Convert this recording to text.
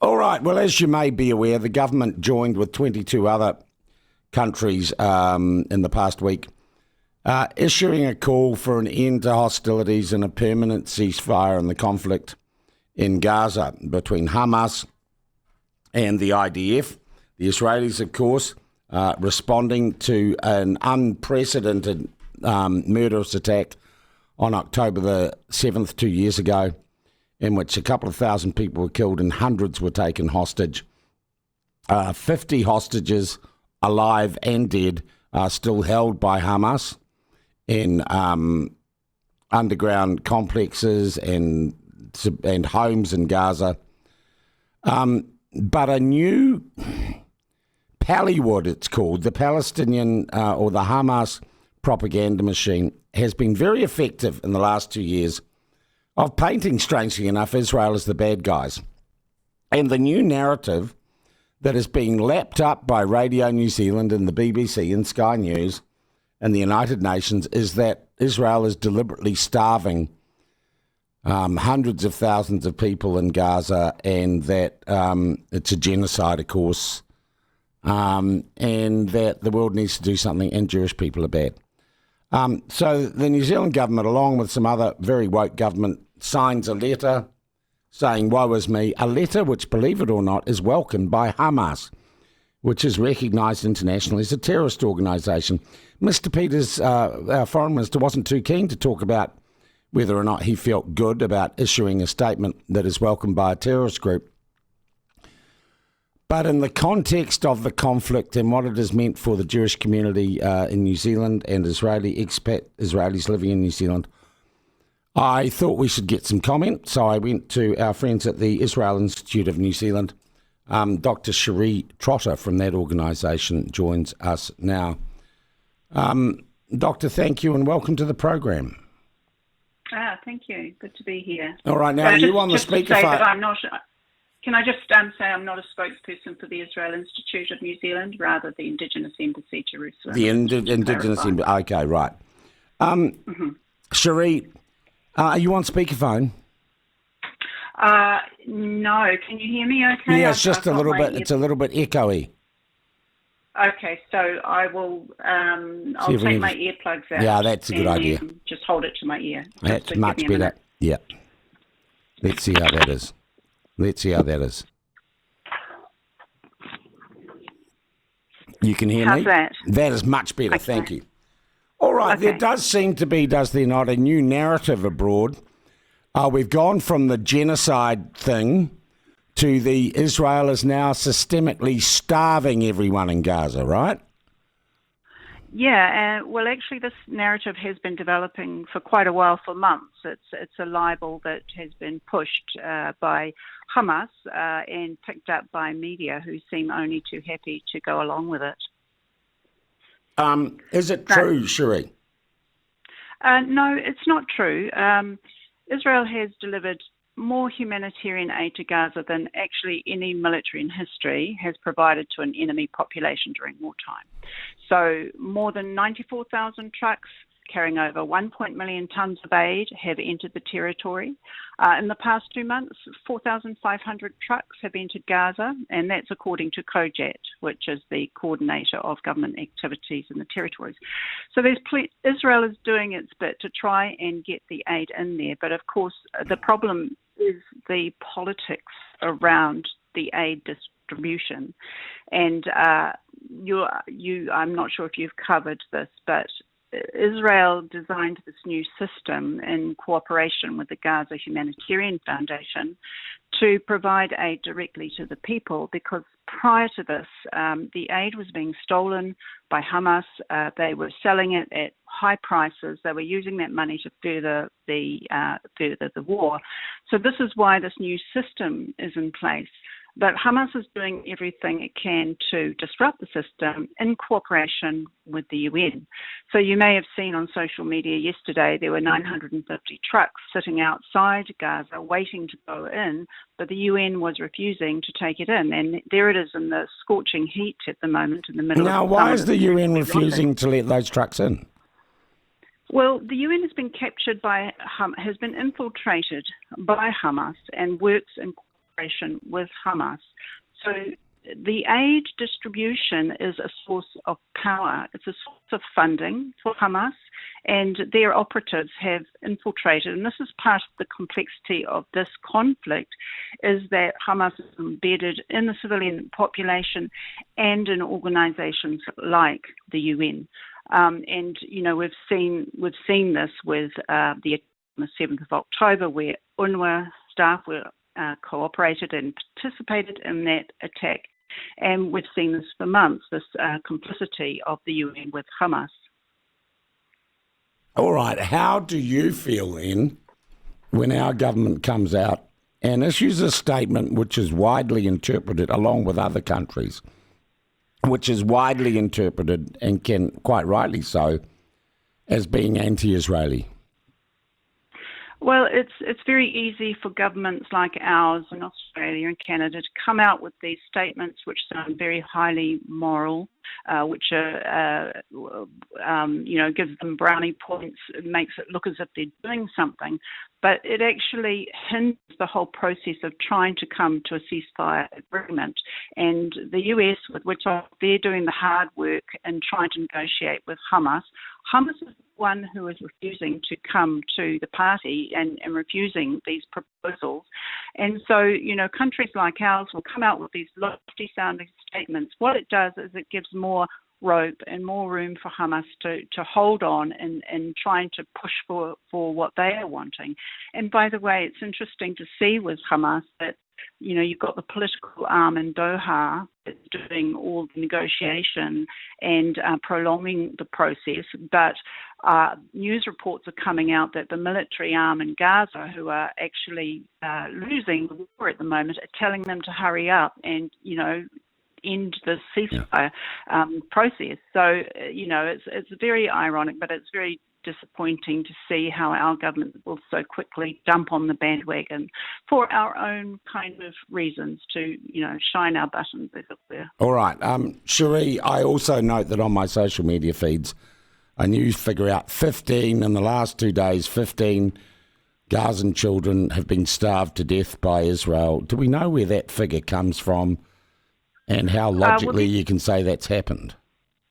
All right. Well, as you may be aware, the government joined with 22 other countries in the past week, issuing a call for an end to hostilities and a permanent ceasefire in the conflict in Gaza between Hamas and the IDF. The Israelis, of course, responding to an unprecedented murderous attack on October the 7th, 2 years ago, in which a couple of thousand people were killed and hundreds were taken hostage. 50 hostages, alive and dead, are still held by Hamas in underground complexes and homes in Gaza. But a new Pallywood, it's called, the Palestinian or the Hamas propaganda machine, has been very effective in the last 2 years of painting, strangely enough, Israel as the bad guys. And the new narrative that is being lapped up by Radio New Zealand and the BBC and Sky News and the United Nations is that Israel is deliberately starving hundreds of thousands of people in Gaza, and that it's a genocide, of course, and that the world needs to do something, and Jewish people are bad. So the New Zealand government, along with some other very woke government, signs a letter saying, woe is me, a letter which, believe it or not, is welcomed by Hamas, which is recognised internationally as a terrorist organisation. Mr. Peters, our foreign minister, wasn't too keen to talk about whether or not he felt good about issuing a statement that is welcomed by a terrorist group. But in the context of the conflict and what it has meant for the Jewish community in New Zealand and Israelis living in New Zealand, I thought we should get some comment. So I went to our friends at the Israel Institute of New Zealand. Dr Sheree Trotter from that organisation joins us now. Doctor, thank you and welcome to the program. Thank you. Good to be here. All right, now you on the speakerphone. Can I just say I'm not a spokesperson for the Israel Institute of New Zealand, rather the Indigenous Embassy, Jerusalem. The Indigenous Embassy. Okay, right. Sheree, are you on speakerphone? No. Can you hear me okay? Yeah, it's just a little bit. It's a little bit echoey. Okay, so I will. I'll take my earplugs out. Yeah, that's a good idea. Just hold it to my ear. That's much better. Yeah. Let's see how that is. You can hear me? How's that? That is much better, okay. Thank you. All right, okay. There does seem to be, does there not, a new narrative abroad. We've gone from the genocide thing to the Israel is now systemically starving everyone in Gaza, right? Yeah, well, actually, this narrative has been developing for quite a while, for months. It's a libel that has been pushed by Hamas and picked up by media who seem only too happy to go along with it. Is it true, Sheree? No, it's not true. Israel has delivered more humanitarian aid to Gaza than actually any military in history has provided to an enemy population during wartime. So more than 94,000 trucks carrying over 1 million tonnes of aid have entered the territory. In the past 2 months, 4,500 trucks have entered Gaza, and that's according to COJAT, which is the coordinator of government activities in the territories. So Israel is doing its bit to try and get the aid in there, but of course the problem is the politics around the aid distribution. And I'm not sure if you've covered this, but Israel designed this new system in cooperation with the Gaza Humanitarian Foundation to provide aid directly to the people, because prior to this, the aid was being stolen by Hamas. They were selling it at high prices. They were using that money to further the war. So this is why this new system is in place. But Hamas is doing everything it can to disrupt the system in cooperation with the UN. So you may have seen on social media yesterday there were 950 trucks sitting outside Gaza waiting to go in, but the UN was refusing to take it in. And there it is in the scorching heat at the moment in the middle of the summer. Now, why is the UN refusing to let those trucks in? Well, the UN has been captured has been infiltrated by Hamas and works in cooperation with Hamas. So the aid distribution is a source of power. It's a source of funding for Hamas, and their operatives have infiltrated. And this is part of the complexity of this conflict, is that Hamas is embedded in the civilian population and in organisations like the UN. And we've seen this with the 7th of October, where UNRWA staff were cooperated and participated in that attack. And we've seen this for months, this complicity of the UN with Hamas. All right. How do you feel then when our government comes out and issues a statement which is widely interpreted, along with other countries, which is widely interpreted, and can, quite rightly so, as being anti-Israeli? Well, it's very easy for governments like ours in Australia and Canada to come out with these statements which sound very highly moral, which are, gives them brownie points. It makes it look as if they're doing something, but it actually hinders the whole process of trying to come to a ceasefire agreement. And the US, with which they're doing the hard work and trying to negotiate with Hamas. Hamas is the one who is refusing to come to the party and refusing these proposals. And so, countries like ours will come out with these lofty sounding statements. What it does is it gives more rope and more room for Hamas to hold on and trying to push for what they are wanting. And by the way, it's interesting to see with Hamas that you've got the political arm in Doha that's doing all the negotiation and prolonging the process, but news reports are coming out that the military arm in Gaza, who are actually losing the war at the moment, are telling them to hurry up and, end the ceasefire process. So, it's very ironic, but it's very disappointing to see how our government will so quickly jump on the bandwagon for our own kind of reasons to, shine our buttons, as it were. All right. Sheree, I also note that on my social media feeds, a new figure out 15 in the last 2 days, 15 Gazan children have been starved to death by Israel. Do we know where that figure comes from and how logically you can say that's happened?